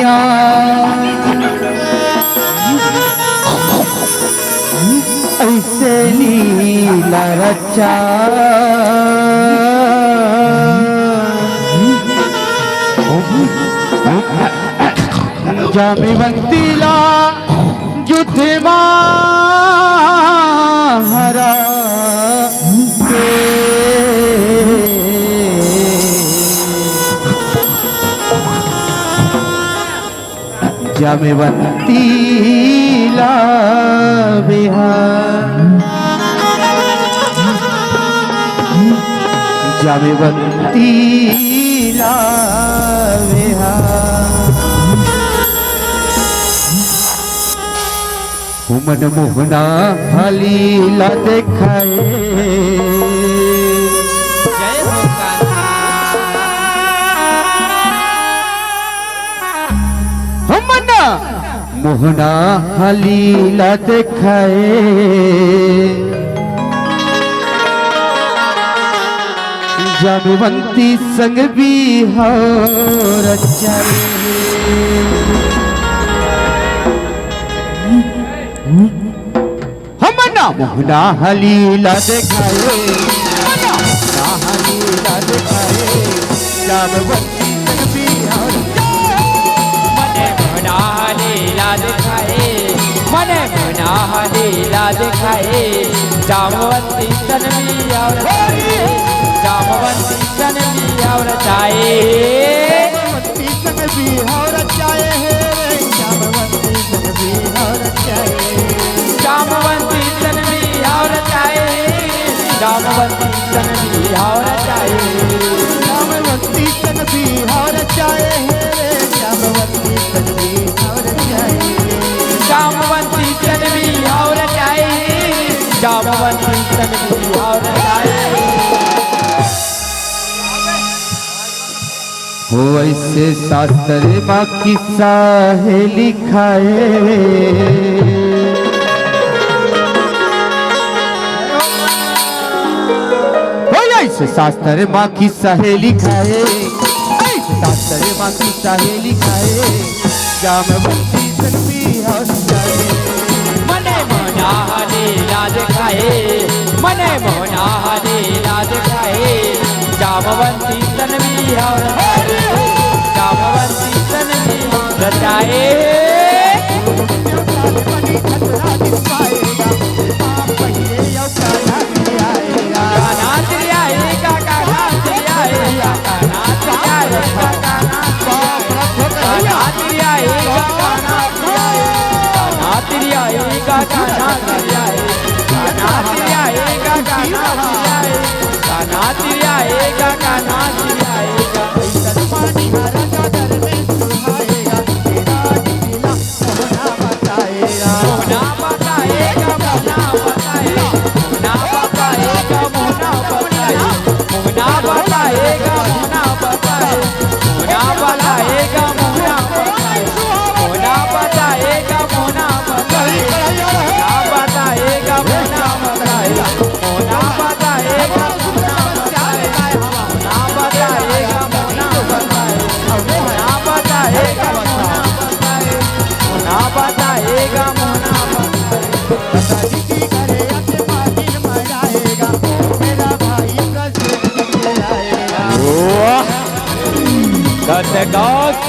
रचाया ऐसे लीला रचा जामिवंतीला युद्ध हरा जामिवंतीला बिहार जामिवंतीला बिहार मन मोहना हलीला देखाए जय हो मन मोहना हलीला देखाए जामिवंती संग भी हो रचाए मोहना हलीला दिखाए मोहना हलीला दिखाए जामिवंती संग भी हो मने मोहना हलीला दिखाए मने मोहना हलीला दिखाए जामवंती तन भी और जामवंती तन भी और चाहे जामिवंती संग भी हो रचाए जामिवंती संग भी हो रचाए जामवंती तन भी और चाहे जामवंती तन भी और चाहे जामिवंती संग भी हो रचाए जामिवंती संग भी हो रचाए जामवंती तन भी और चाहे जामवंती तन भी और चाहे हो ऐसे शास्त्र माँ किस्सा है लिखाए ऐसे शास्त्र माँ की सहेली खाए ऐसे शास्त्र माँ की सहेली खाए जामवंती संग भी हो जाए मने मोहना हलीला दिखाए मने मोहना हलीला दिखाए जामवंती तन भी और जामवंती तन भी रचाए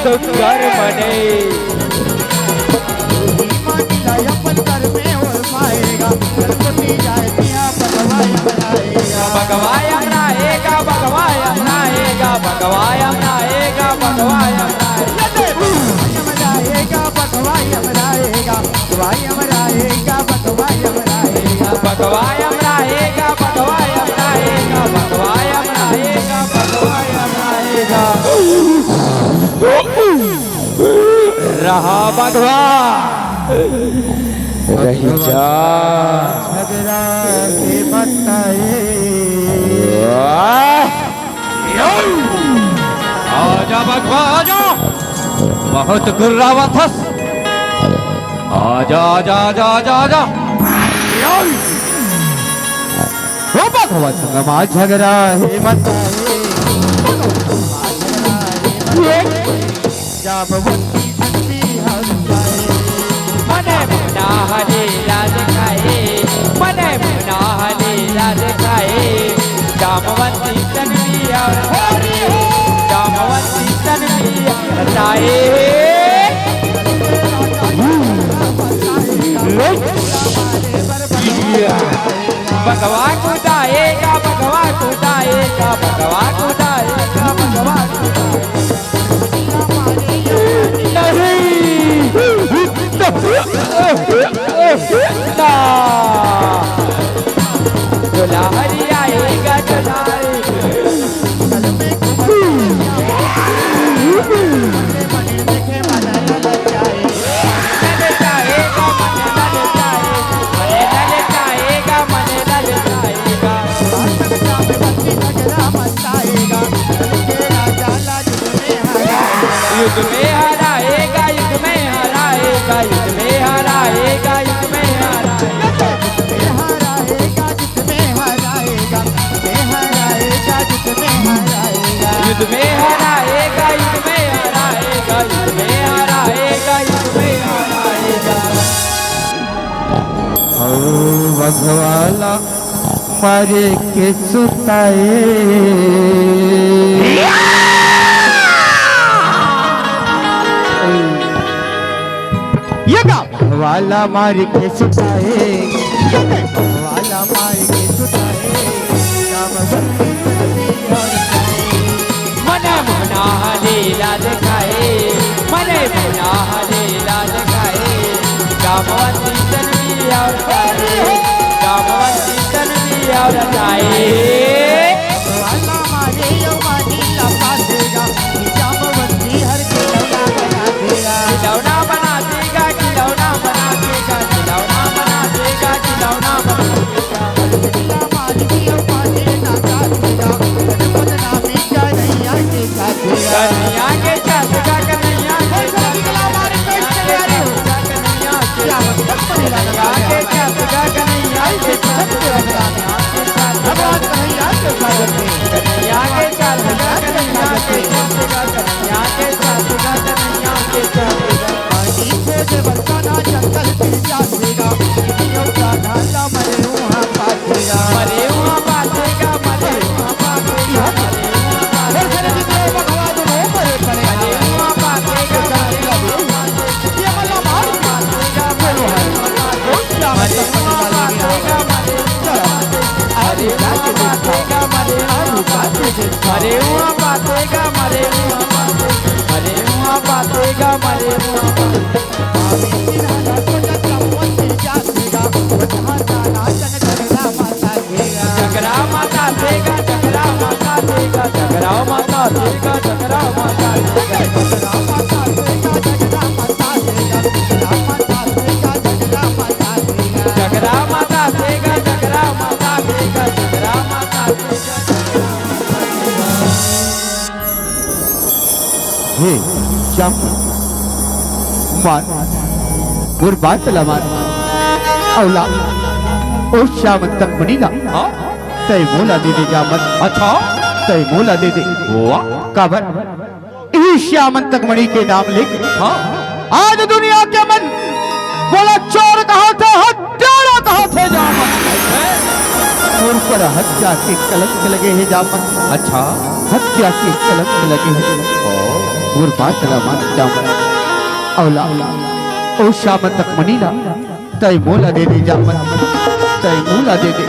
सुंदर बने भगवायम राएगा भगवायम राएगा भगवायम राएगा भगवायम राएगा भगवायम राएगा भगवायम राएगा भगवायम राएगा भगवायम राएगा भगवायम राएगा भगवायम राएगा भगवायम राएगा रहा भगवा रही जा झगड़ा के बताए आजा भगवा आजा बहुत गुर्रावत हस आजा आजा आजा आजा आजा हो भगवा संगमा झगड़ा है बताए जामवंती मने मुना लीला दिखाए मने मुना लीला दिखाए जामवंती तन्वी और जामवंती तन्वी राए भगवा कुदाएगा भगवा कुदाएगा भगवा कुदाएगा भगवा दुल्हरी आएगा युद्ध में हराएगा युद्ध में हराएगा युद्ध में हराएगा युद्ध में हराएगा युद्ध में हराएगा युद्ध में हराएगा युद्ध में हराएगा युद्ध में हराएगा ओ भगवाला मारे के सुताए ये वाला मार के सुताए वाला मार के सुताए मने मुना लीला दिखाए मने मुना लीला दिखाए जामवंती तन्वी और जामवंती तन्वी और राए वाला मारे यौवानी लपासेगा जामवंती हर खिलौना बना देगा खिलौना बना देगा खिलौना बना देगा खिलौना बना देगा खिलौना बना देगा दिला मारी यौवानी नाचा देगा बदना में कन्हैया के साथ कन्हैया के साथ कन्हैया के साथ कन्हैया के साथ कन्हैया के साथ भगवान कन्हैया के साथ कन्हैया के साथ कन्हैया के साथ कन्हैया के साथ कन्हैया के साथ पानी खोज बरसाना जंगल फिर जाएगा यो गाना ला मरे वहां पासेगा मरे वहां पासेगा मरे वहां पासेगा हर घर के भगवान रो मरे पड़े मरे वहां पासेगा ये वाला मार पासेगा मरे वहां पासेगा मरे वहां पासेगा मरे अरे रात पासेगा मरे अरे रात मरे वहां पासेगा मरे वहां पासेगा मरे वहां जगरा माता देगा जगरा माता देगा जगरा माता देगा जगरा माता देगा जगरा माता देगा जगरा माता देगा जगरा माता हे श्याम मान गुरबात लमान औला ओ श्याम तक मनीला तय मोला दे दे जामन अच्छा तय मोला दे दे वाह काबर इस श्याम तक मणि के नाम लेके हाँ आज दुनिया के मन बोला चोर कहा थे हत्यारा कहा थे जामन और पर हत्या के कलंक लगे हैं जामन अच्छा हत्या के कलंक लगे हैं गुरबात लमान जामन औला ओ श्याम तक मनीला तय मोला दे दे जामन तय मोला दे दे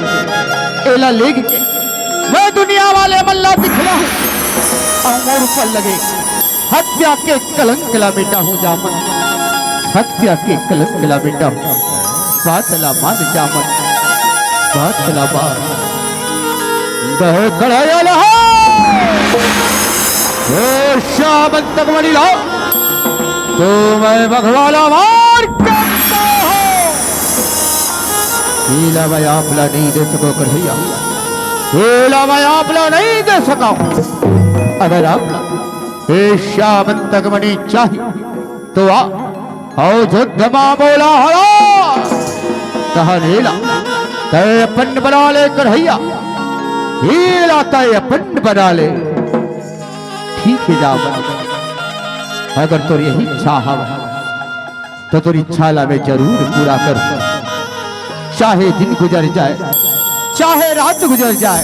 एला लेग के मैं दुनिया वाले मल्ला दिखला हूं और पर लगे हत्या के कलंक ला बेटा हूं जामन हत्या के कलंक ला बेटा हूं बातला मान जामन बातला बात बह कड़ायल ओ श्याम तक मनीला तो मैं भगवाला मार करता हूं हीला मैं आपला नहीं दे सको कन्हैया हीला मैं आपला नहीं दे सका अगर आप हे श्याम तक मणि चाहिए तो आओ युद्ध बोला हरा कहा नीला तय अपन बना ले कन्हैया हीला तय अपन बना ले ठीक है जा अगर तो यही चाह तो तेरी छाला में जरूर पूरा कर, चाहे दिन गुजर जाए, चाहे रात गुजर जाए,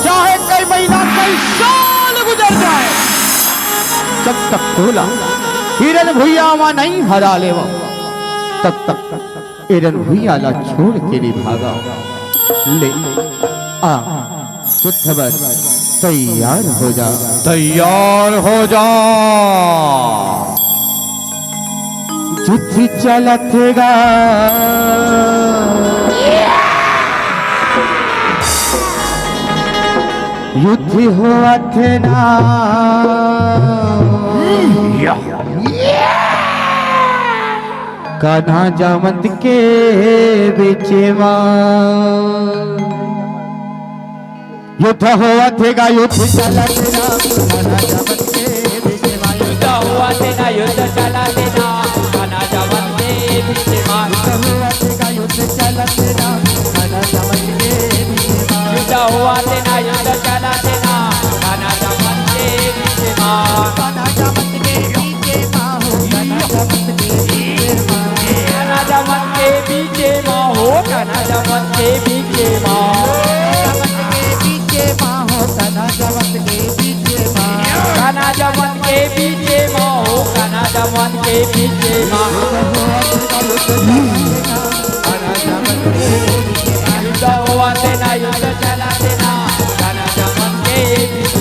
चाहे कई महीना कई साल गुजर जाए, जब तक तोला हिरन भुइया वहां नहीं हरा ले, तब तक हिरन भुइया ला छोड़ के नहीं भागा। ले आ युद्ध बस तैयार हो जा, तैयार हो जा। युद्ध चलतेगा युद्ध हुआ थे ना, कान्हा जामत के बीच युद्ध हुआ थेगा, युद्ध चला तेरा कान्हा जामत के बीच युद्ध हुआ तेरा, युद्ध चला तेरा कान्हा जामत के बीच युद्ध हुआ थेगा, युद्ध चला तेरा कान्हा जामत के बीच युद्ध हुआ तेरा, युद्ध चला तेरा कान्हा जामत के बीच कान्हा जामत के बीच हो, कान्हा जामत के बीच कान्हा जामत के बीच हो, कान्हा जामत के बीच कान्हा जामत के बीच कान्हा जामत के बीच हो, कान्हा जामत के बीच युद्ध हुआ तेरा, युद्ध चला तेरा कान्हा जामत के बीच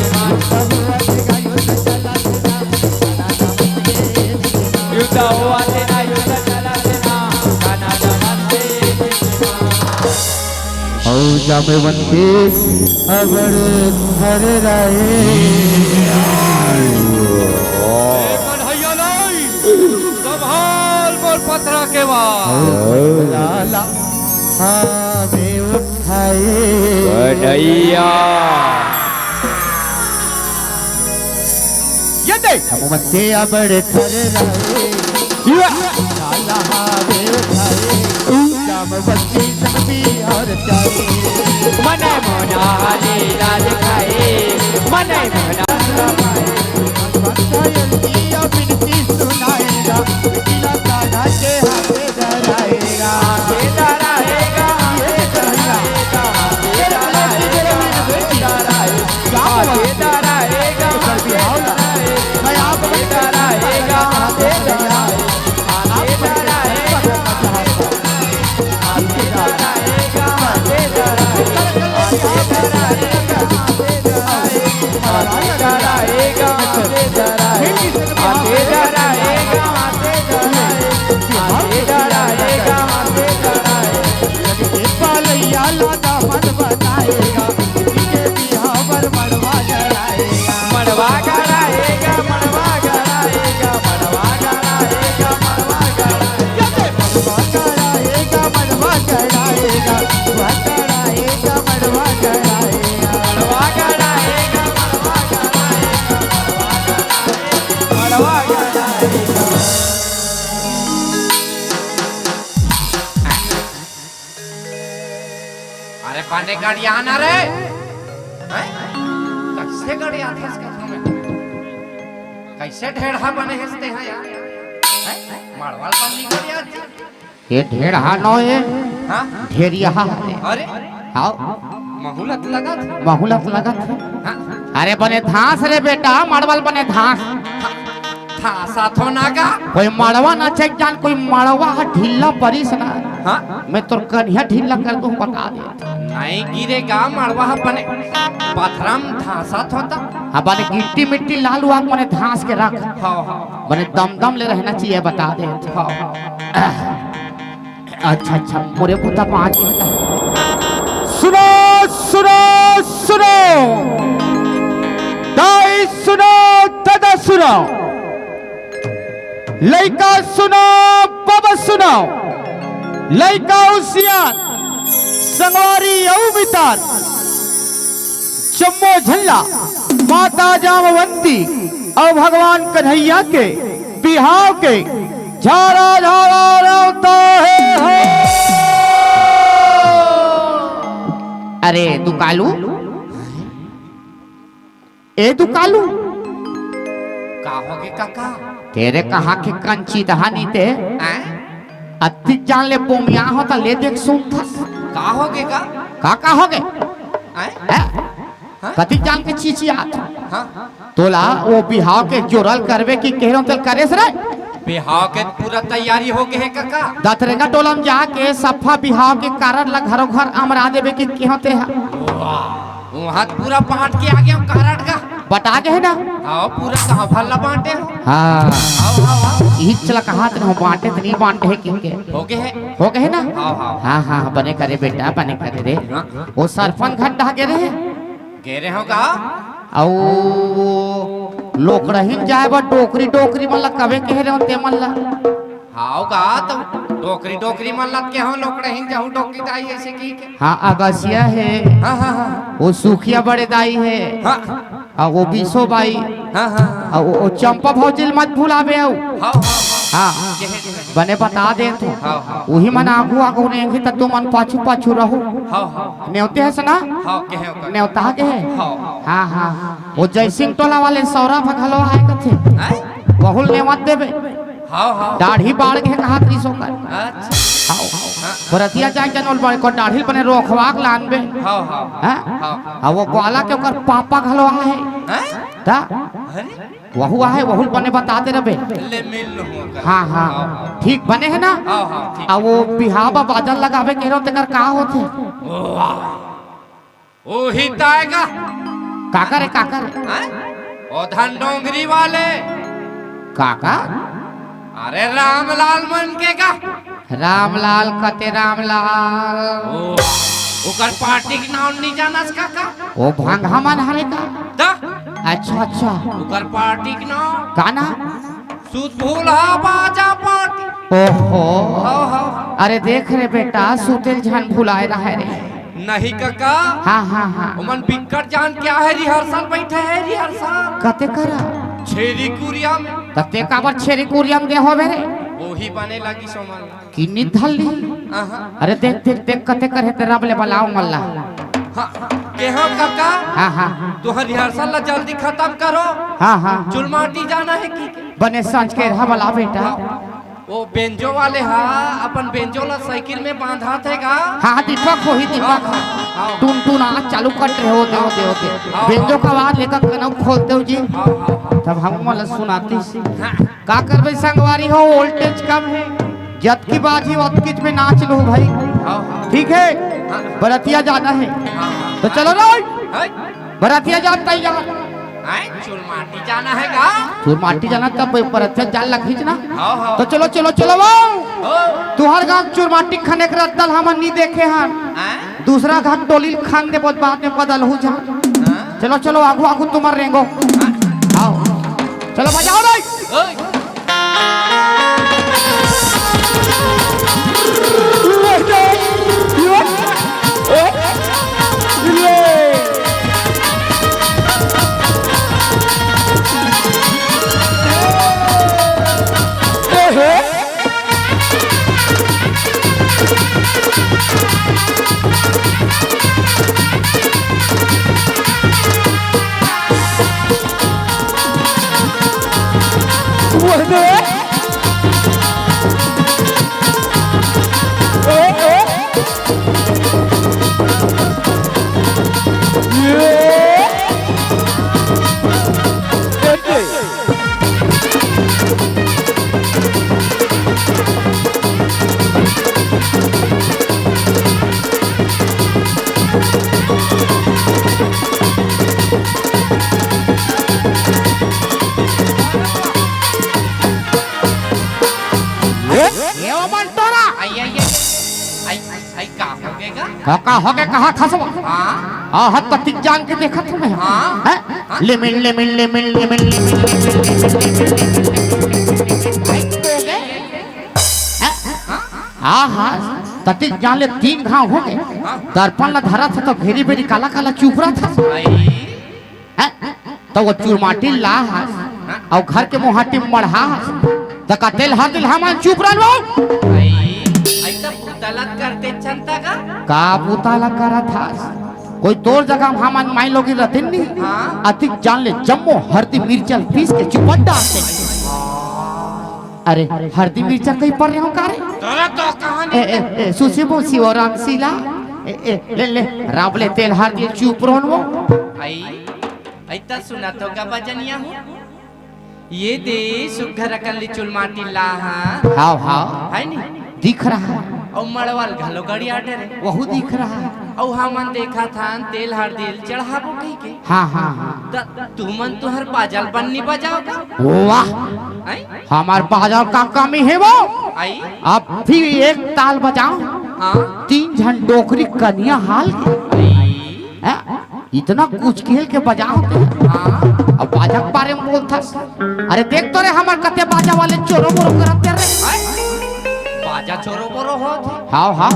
युद्ध हुआ तेरा, युद्ध चला तेरा कान्हा जामत के बीच और जामवंती अबर घर रहे संभाल बोल पत्रा के बाद लाला हमें उठाए बढ़ैया ये देख जामवंती अबर घर रहे लाला हमें उठाए जामवंती सबी और चाहे मने मोना लीला दिखाए मने मोना बिनती सुनाएगा बिना कान्हा के हाथे डराएगा हाथे डराएगा हाथे डराएगा हाथे डराएगा हाथे डराएगा मैं आप डराएगा हाथे डराएगा हाथे डराएगा हाथे डराएगा हाथे डराएगा हाथे डराएगा हाथे डराएगा हाथे डराएगा हाथे डराएगा पालैया लादा मन बनाएगा के बिहावर मड़वा जलाएगा मड़वा गड़ाएगा मड़वा गड़ाएगा मड़वा गड़ाएगा मड़वा गड़ाएगा मड़वा गड़ाएगा मड़वा गड़ाएगा मड़वा गड़ाएगा मड़वा गड़ाएगा मड़वा गड़ाएगा मड़वा गड़ाएगा अरे पांडे गाड़ी आना रे कैसे गाड़ी आती है कैसे ढेढ़ा बने हंसते हैं यार मारवाल पानी गाड़ी आती ये ढेड़ा नो है हाँ ढेरिया अरे आओ महूलत लगा था बहुलत लगा था हाँ अरे बने धांस रे बेटा मड़वल बने धांस था साथों नागा कोई मड़वा ना चेक जान कोई मड़वा ढीला परिस ना हाँ मैं तो कन्या ढीला कर दूं बता दे नहीं गिरेगा मड़वा बने पथरम था साथ होता हाँ बने गिट्टी मिट्टी लाल हुआ बने धांस के रख हाँ हाँ बने दम ले रहना चाहिए बता दे हाँ अच्छा अच्छा मोरे पुता पाँच सुनो सुनो सुनो दाई सुनो दादा सुनो लइका सुनो बाबा सुनो लइका उसियान संगवारी अवमितान चम्मो झल्ला माता जामवंती और भगवान कन्हैया के बिहाव के झारा झारा रौता है हो। अरे दुकालू ए दुकालू का होगे काका तेरे कहा के कंची दहानी ते हैं अतिक जान ले पोमिया होता ले देख सुन था का होगे का होगे हैं कति जान के चीची आत हाँ तोला वो बिहाव के जोरल करवे की कहरो तल करेस रे बिहाव के पूरा तैयारी हो गए है काका दतरेगा टोलम जाके सफा बिहाव के कारण ला घरों घर अमरा देवे की कहते हैं वहाँ पूरा बांट के आ गया हूँ कारट का बटा गए ना आओ पूरा कहाँ भल्ला बांटे हो हाँ आओ आओ आओ यही चला कहा तो बांटे तो नहीं बांटे है किनके हो गए ना आओ आओ हाँ हाँ बने करे बेटा बने करे रे वो सरपंच घट ढा गए रहे घेरे हो का औ लोक रही जाए बा टोकरी टोकरी मल्ला कबे कह रहे हो ते मल्ला हाउ का तो टोकरी टोकरी मल्लत के हो लोकड़े हिं जाऊं टोकरी दाई ऐसे की के हाँ अगसिया है हाँ हाँ हाँ वो सुखिया बड़े दाई है हाँ और वो बीसो बाई हाँ हाँ और वो चंपा भौजिल मत भूलावे आओ हाँ हाँ बने बता दे तो हाँ वही मन आगू आगू नहीं तो तुम मन पाछू पाछू रहो हाँ हाँ न्योते है सना हाँ के हो का न्योता के है हाँ हाँ हाँ वो जयसिंह टोला वाले सौरा भगलो आए कथे हैं बहुल ने मत देवे हाँ हाँ दाढ़ी बाढ़ के कहा त्रिसो कर अच्छा बरतिया जाए जनोल बड़े को दाढ़ी बने रोखवाक लानबे हाँ हाँ हैं हाँ और वो ग्वाला के ओकर पापा घलो है हैं ता अरे वहु आहे वहु बने बताते रहे ले मिल हो हाँ हाँ ठीक बने है ना हाँ हाँ ठीक और वो बिहावा बादल लगावे के तेकर का होते ओ ही ताएगा काका रे हैं ओ धन डोंगरी वाले काका अरे रामलाल मन के का रामलाल कते रामलाल ओ ओकर पार्टी के नाम नहीं जानस काका वो भांगा मन हरे का दा अच्छा अच्छा ओकर पार्टी के नाम गाना सूद भूला बाजा पार्टी ओहो हाँ हाँ अरे देख रे बेटा सुतेल झन भुलाए रहे रे नहीं काका हाँ हाँ हाँ ओमन बिकट जान क्या है रिहर्सल बैठे है रिहर्सल कते करा छेरी कुरिया में तते काबर छेरी कुरियम दे होवे रे वही बने लगी सोमन किन्नी धल्ली आहा अरे देख देख देख कते करे ते रब ले बलाओ मल्ला हाँ के हो काका हाँ हाँ तुहर रिहर्सल ला जल्दी खत्म करो हाँ हाँ चुलमाटी जाना है की बने सांझ के रहा बला बेटा वो बेंजो वाले हा अपन बेंजो ला साइकिल में बांधा थे का हाँ दीपक हो ही दीपक टून टून आज चालू कट रहे होते बेंजो का आवाज लेकर कनौ खोलते हो जी तब हम मला सुनाती का करबे संगवारी हो वोल्टेज कम है जत की बाजी वत में नाच लो भाई ठीक है बरतिया जाना है तो चलो ना बरतिया जान तैयार चुलमाटी जाना है का चुरमाटी जाना तब बरतिया जान ला खींचना हाँ हाँ तो चलो चलो चलो वो तुहर गांव चुरमाटी खाने के रद्दल हमन नहीं देखे हैं दूसरा घाट डोली खान दे बहुत बाद में बदल हो जा चलो चलो आगू आगू तुम्हार रेंगो आओ चलो बजाओ रे का हो गए कहा था सब हाँ हद तक जान के देखा तुम्हें हाँ लिमिट लिमिट लिमिट लिमिट हाँ हाँ तटिक जान ले 3 घाव हो गए दर्पण ला धरा था तो भेरी भेरी काला काला चुप रहा था तो वो चुरमाटी ला और घर के मुहाटी मढ़ा तो का तेल हाथिल हमान चुप रहा तलत करते चलता का पुताला करा था कोई तोर जगह हम माई लोग रहते नहीं हाँ। अधिक जान ले जम्मो हल्दी मिर्चल पीस के चुपट डालते अरे हल्दी मिर्चा कहीं पड़ रहे हो का रे तोरा तो कहानी सुसिबो शिवराम सीला ले ले रावले तेल हल्दी चुप रोन वो आई ऐता सुना तो का बजनिया हूँ ये दे सुघर कल्ली चुलमाटी लाहा हाँ हाँ है नी दिख रहा है और मड़वाल घलो गड़ी आटे रे वही दिख रहा है और हमन देखा था तेल हरदिल चढ़ाबो कहीं के हाँ हाँ हाँ तू मन तुहर बाजल बन्नी बजाओगा वाह आई हमार बाजार का कमी है वो आई अब फिर एक ताल बजाओ हाँ 3 झन डोकरी कन्या हाल के हैं? इतना कुछ खेल के बजाओ हाँ अब बाजा के बारे में बोलता अरे देख तो रे हमार कते बाजा वाले चोरो मोरो करते रे बाजा चोरो बोरो हो हाँ हाँ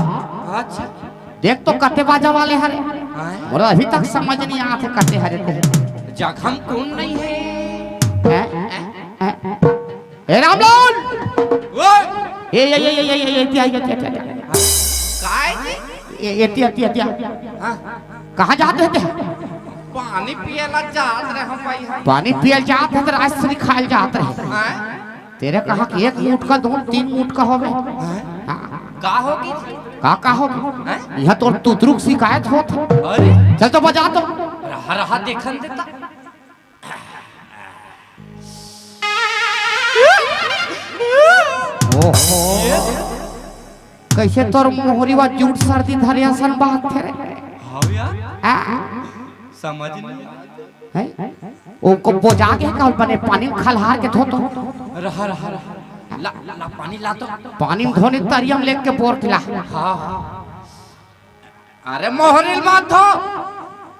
अच्छा देख तो कते बाजा वाले हरे हाँ? मोरा अभी तक समझ नहीं आते कते हरे थे जखम कौन नहीं है ए रामलाल ओए ए हाँ कहाँ जाते थे पानी पियला जात रहे हम भाई हम पानी पियल जात है तो राजश्री खायल जात रहे हाँ? तेरे कहा कि 1 मूठ का 2 3 मूठ का होवे का होगी का होगी यह तो तुतरुक शिकायत होत अरे चल तो बजा तो रहा रहा देखन देता ओहो कैसे तोर मोहरीवा जूट सर्दी धरिया सन बात थे रे हाँ यार आ? समझ नहीं हैं? ओ को बोझा के काल बने पानी में खलहार के धो तो रहा रहा रहा ला ला, ला पानी ला तो पानी में धोने तरियम लेके के बोर खिला हाँ हाँ अरे मोहरिल मत धो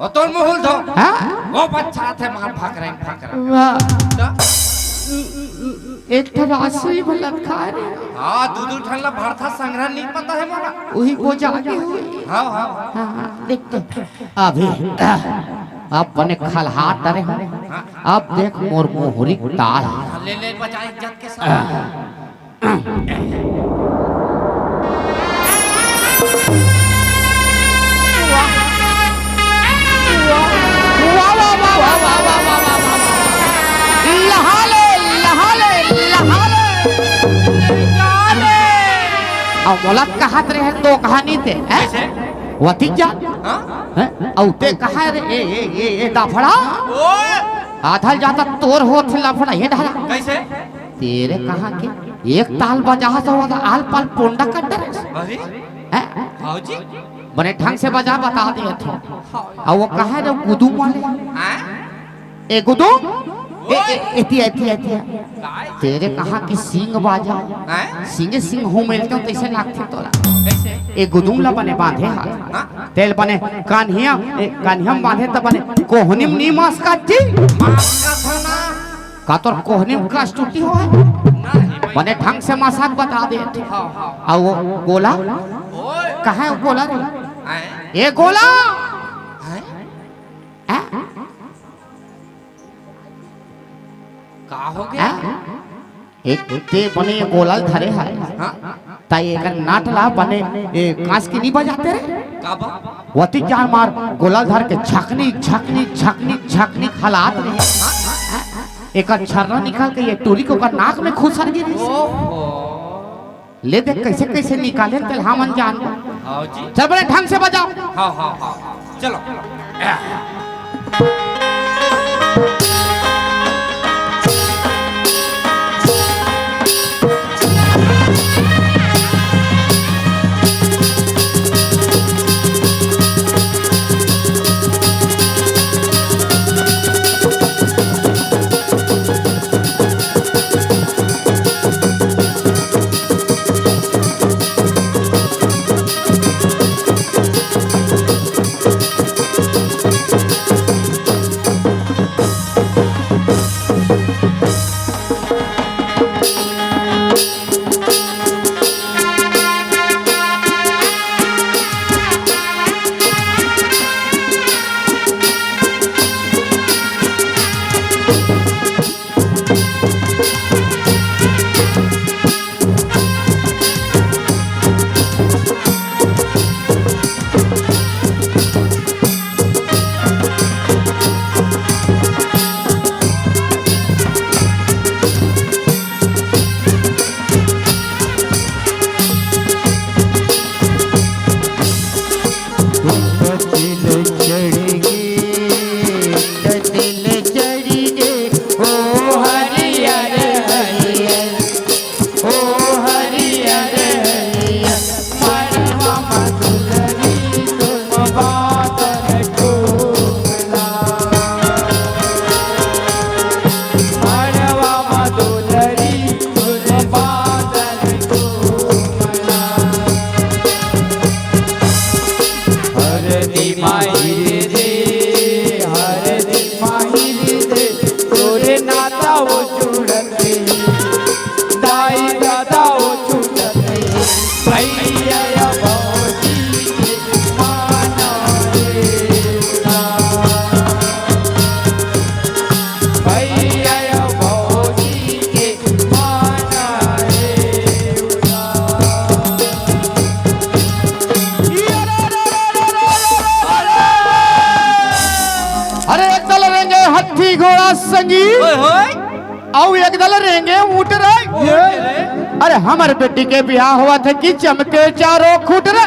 ओ तोर मुहुल धो हां वो बच्चा थे मार भाग रहे वाह तो एक तो रासुई भलत खा रे हाँ दूध ठंडा भरथा संग्रह नहीं पता है मोरा वही बोझा के हुई हाँ हाँ हाँ देख तो अभी अब बने खलहार डरे हैं अब देख मोर मोहरी ताल ले ले बजा इज्जत के साथ अब बोलत कहात रहे तो कहानी थे कैसे वती जा हाँ औते कहा रे ए दाफड़ा ओए आधल जाता तोर होत लफड़ा ये धारा कैसे तेरे कहा के एक ताल बजा तो आल पाल पोंडा कट अरे हैं हाँ जी बने ढंग से बजा बता दिए थे और वो कहा रे गुदू वाले हाँ ए गुदू एती काय तेरे कहा कि सिंग बाजा हाँ सिंग हो मिलते हो तैसे लागते तोला कैसे ए गुदुम ला बने बांधे हाथ हाँ तेल बने कान्हियम बांधे त बने कोहनिम नीमास काटी माफ का सोना का तोर कोहनिम का टूटी हो है नहीं बने ढंग से मसाक बता दे हाँ हाँ और वो गोला ओए कहा है वो गोला रे हाँ ए गोला हाँ आ? का हो गया एक ते बने गोला धरे है हाँ ताई एक नाटला बने कांच की नहीं बजाते रे का बा वती जान मार गोला धर के झकनी झकनी झकनी झकनी खलात रहे एक छर्रा निकाल के ये टोरी को का नाक में खुसर गिरी ओहो ले देख कैसे कैसे निकाले तेल हमन जान हाँ जी चल बड़े ढंग से बजाओ हाँ हाँ हाँ चलो आओ एक दल रेंगे ऊट रे। अरे हमारे बेटी के ब्याह हुआ था कि चमके चारों खूट रे।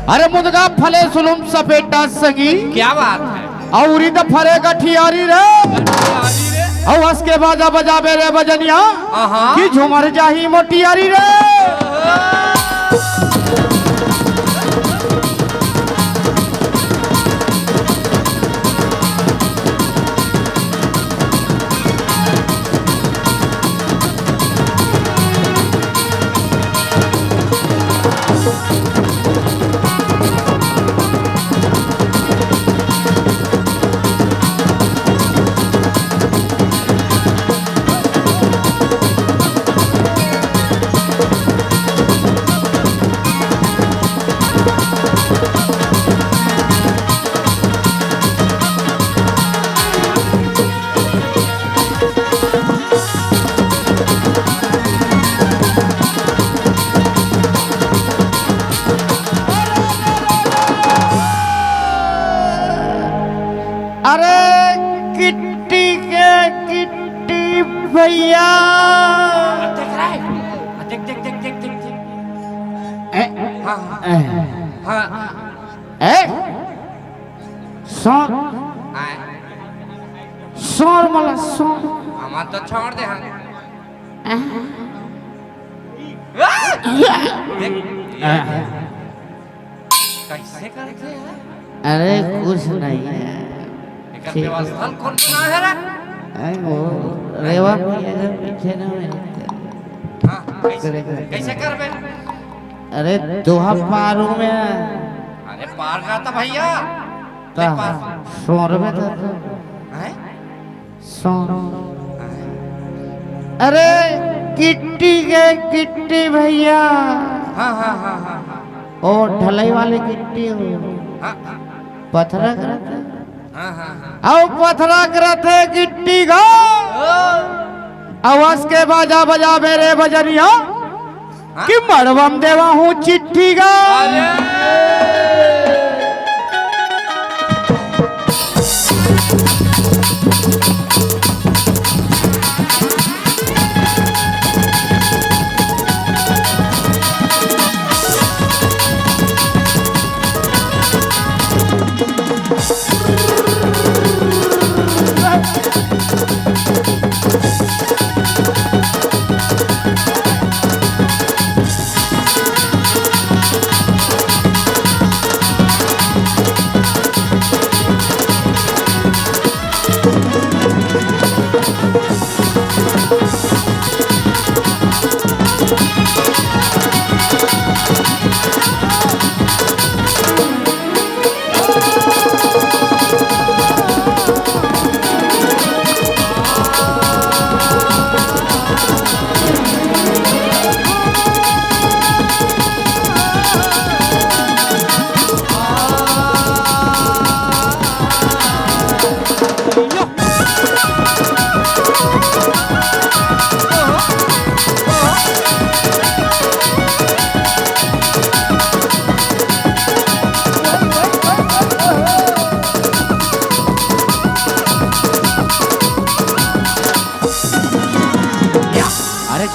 अरे मुदगा फले सुलुम सपेटा संगी क्या बात है? और इधर फले गठियारी रे। और हंस के बाजा बजाबे रे बजनिया कि झूमर जाही मोटियारी रे। अरे किट्टी के किट्टी भैया देख रहा है? देख देख देख देख देख देख। हाँ हाँ हाँ। सौर सौर मला सौर हमार तो छोड़ दे हम। देख कैसे करते हैं? अरे कुछ नहीं है। एकर व्यवस्था कौन बना है रे? वो रेवा पीछे ना मिलते। हाँ कैसे करबे? अरे दोहा पारू में अरे पार का था भैया। सौर में हैं? सौर। अरे किट्टी के किट्टी भैया। हाँ हाँ हाँ हाँ हाँ और ढलाई वाली गिट्टी हाँ पथरा करते हाँ हाँ हाँ। आओ पथरा करते गिट्टी का आवाज के बाजा बजा मेरे बजनिया कि मड़वम देवा हूँ चिट्ठी का।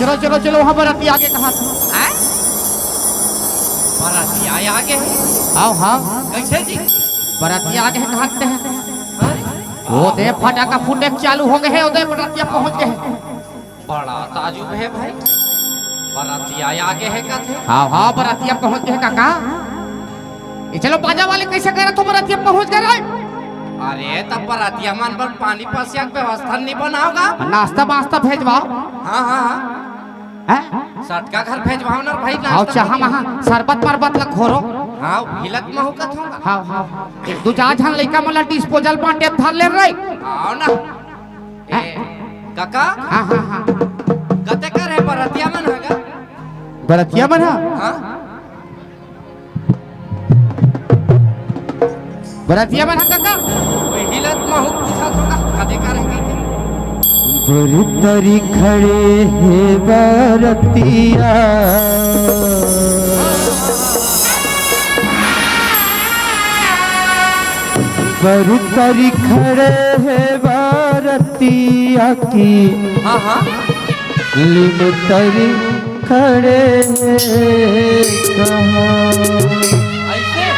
चलो चलो चलो वहां पर आगे कहा था बरातिया आगे है। आओ हाँ कैसे जी? बरातिया आगे है भागते हैं अरे, वो दे फटाका फूटे चालू हो गए हैं उधर बरातिया पहुंच गए हैं बड़ा ताजुब है भाई। बरातिया आगे है का थे? हाँ हाँ बरातिया पहुंच गए काका ये चलो बाजा वाले कैसे कह रहे तो बरातिया पहुंच गए रे अरे तब बरातिया मन पर पानी पासिया की व्यवस्था नहीं बना होगा। नाश्ता वास्ता भेजवाओ हाँ हाँ हाँ, हैं सटका घर भेजवाओ ना भाई। आओ नाश्ता चाह महा शरबत परबत लग घोरो हाँ हिलत महू का होगा। हाँ हाँ एक दो चार झन लइका मला डिस्पोजल बांटे धर ले रे आओ ना ए, काका हाँ हाँ हाँ कते कर है बरातिया मन होगा। बरातिया बना हाँ बरातिया बना काका कोई हिलत महू पूछा होगा कते कर है कहते। बरतरी खड़े है बरतिया बरतरी खड़े है बरतिया की हाँ हाँ लिमतरी खड़े हैं कहाँ ऐसे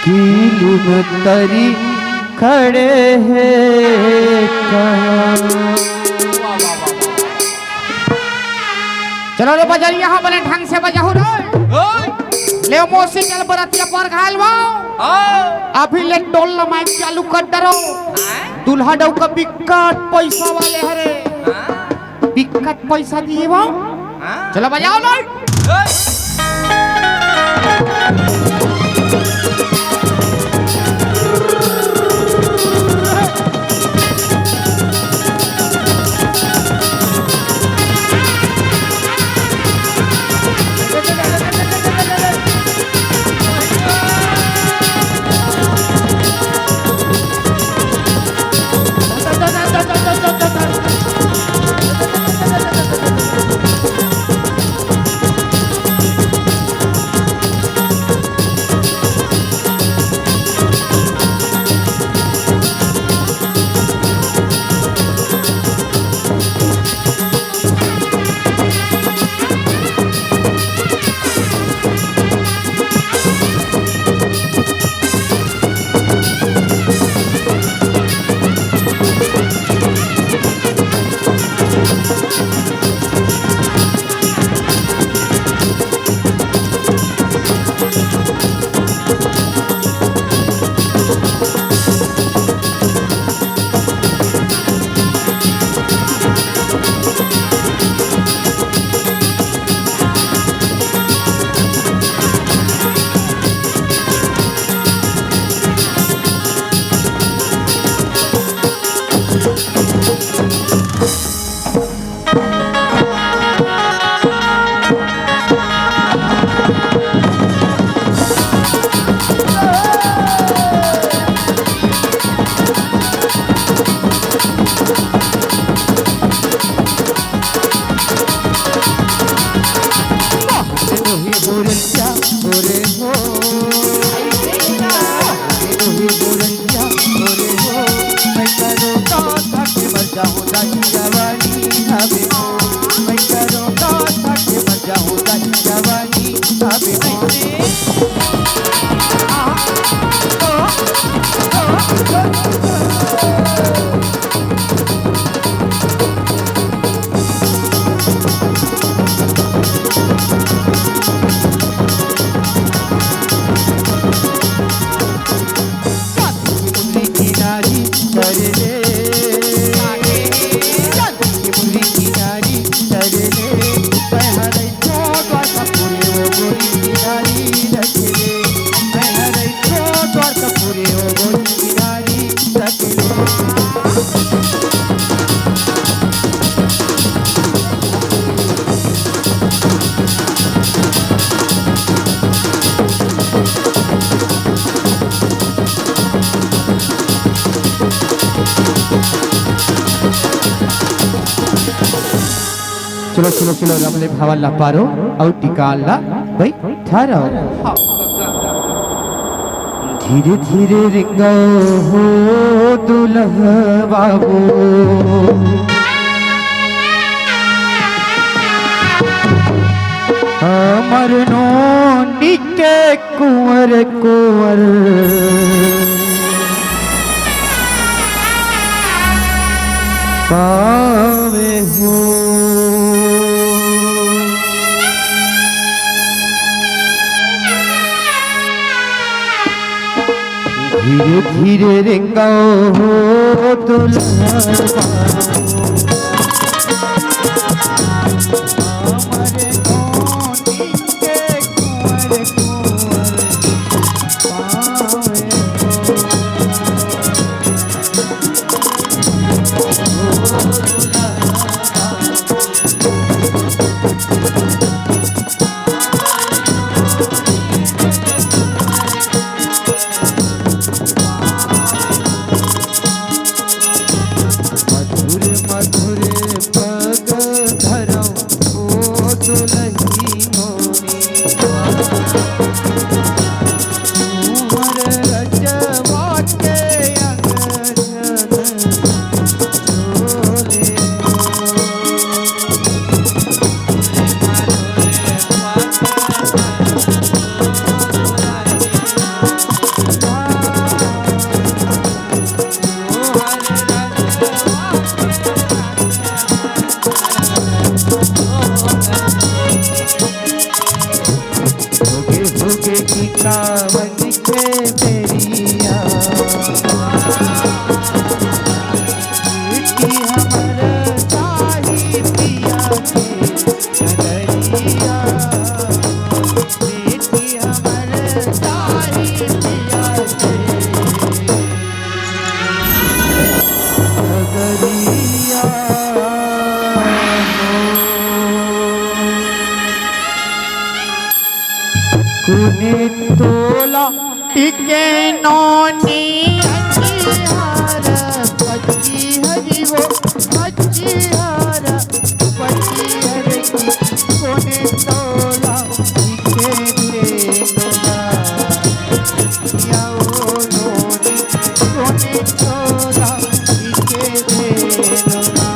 की लिमतरी खड़े हैं कहाँ। वाह वाह वाह चलो रे बजाई यहाँ बने ढंग से बजाओ रे वाह। ले मोसी चल बरातिया पर घाल ओ अभी ले टोल ना माइक चालू कर डरो दूल्हा डौ का बिकट पैसा वाले हरे बिकट पैसा दिए वो चलो बजाओ ना चलो चलो चलो रमले भावल ला पारो और टिकाल ला भाई ठहरो धीरे धीरे रिंगो हो दुल्हा बाबू अमर नो नीचे कुंवर कुंवर पावे हो। धीरे धीरे रेंगा हो दुल्हा तोला टिके नौनी हर पची हरी वो पची हर पची हरी कोने तोला टिके नौना या वो नौनी कोने तोला टिके नौना।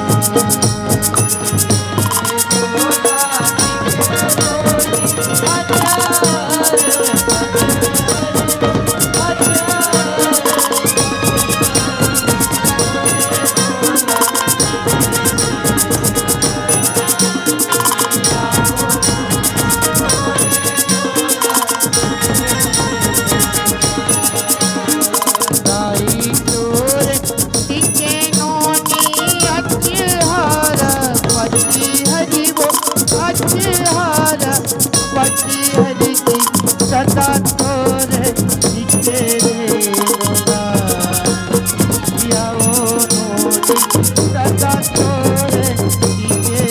सदा तोरे नीचे या वो नोनी सदा तोरे नीचे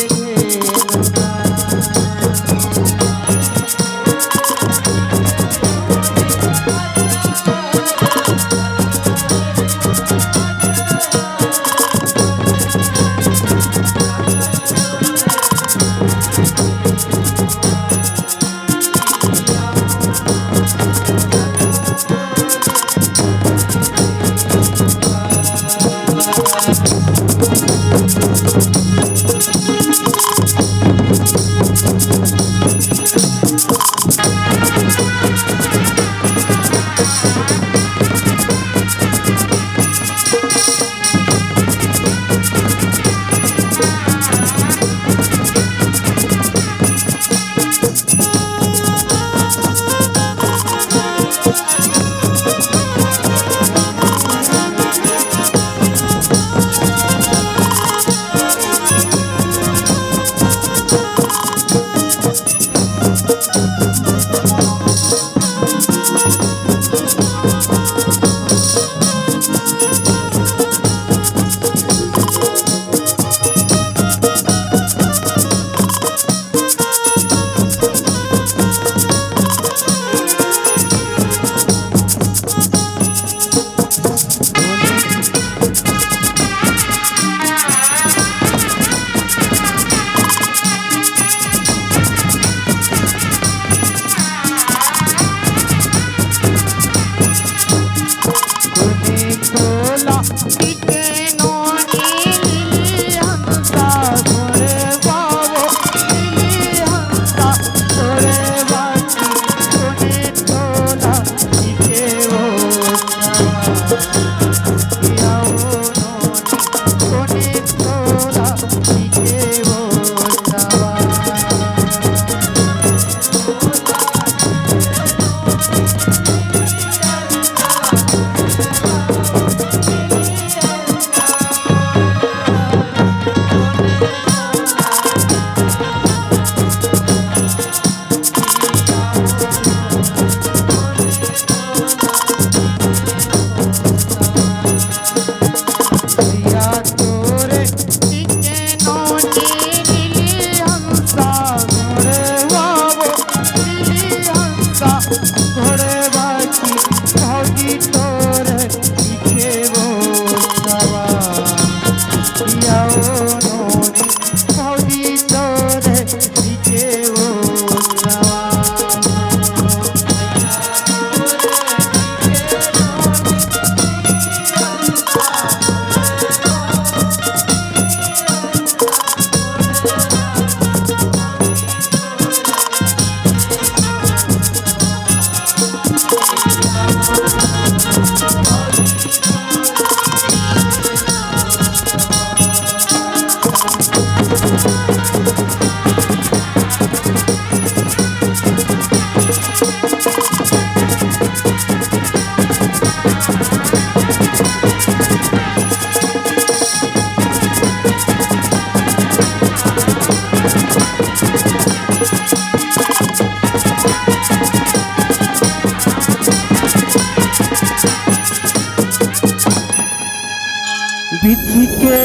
विधि के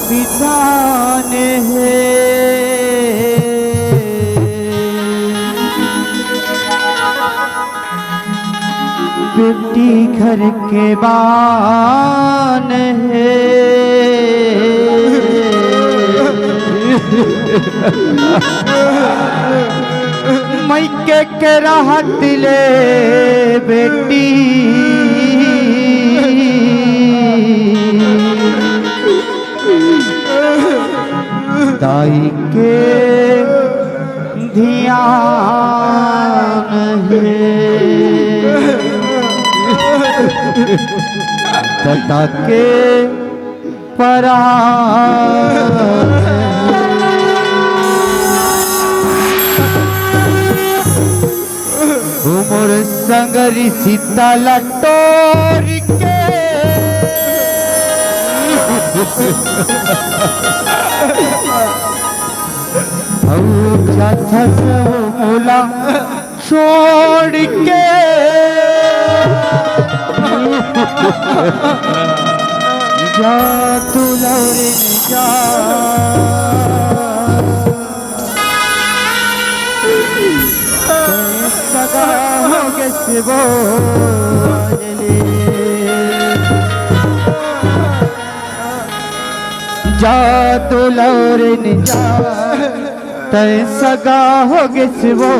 विधान है बेटी घर के बान है मैके के राहत ले बेटी दाई के ध्यान है तथा के उमर संगरी सीता लटोर के मोला छोड़ के जा तू लौरे जा सगा हो गए सिबो जा तू लौरे जा तय सगा हो गए सिबो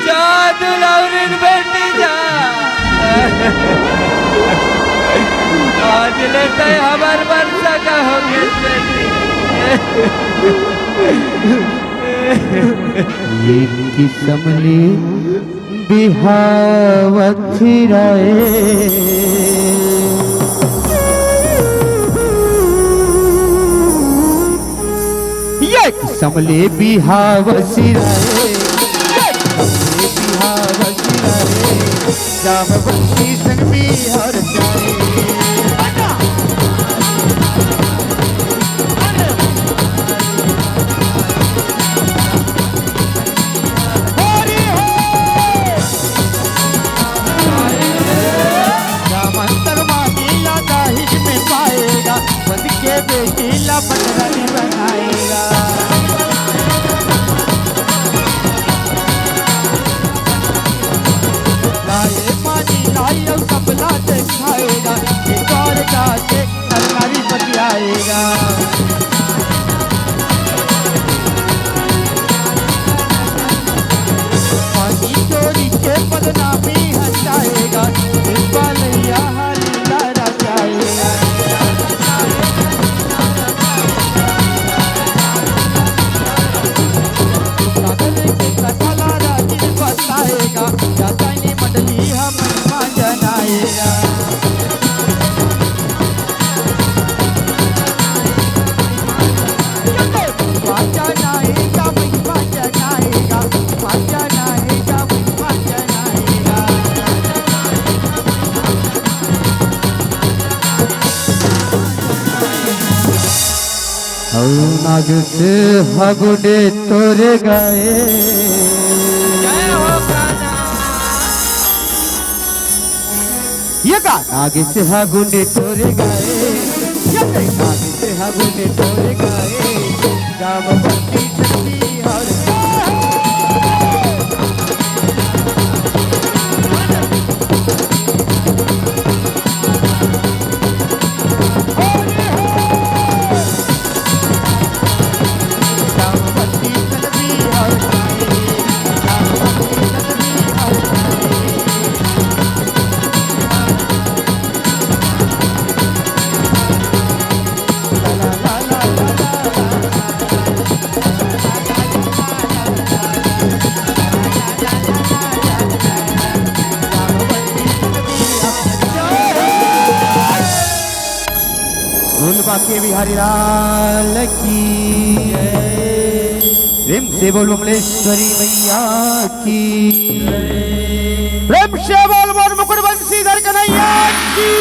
जा दुलावरिन बेटी जा आज लेते हमार वर्षा का हो गए ये किसमली बिहावत राए ये किसमली बिहावत राए जामवती संग बिहार जाए बेटीला पटरानी बनाएगा नाग से हगुने तोरे गाए जय हो कान्हा। ये का नाग से हगुने तोरे गाए ये का नाग से हगुने तोरे गाए जामवती चली हर के बिहारी लाल की प्रेम से बोल बमलेश्वरी मैया की प्रेम से बोल मुकुट बंशीधर कन्हैया की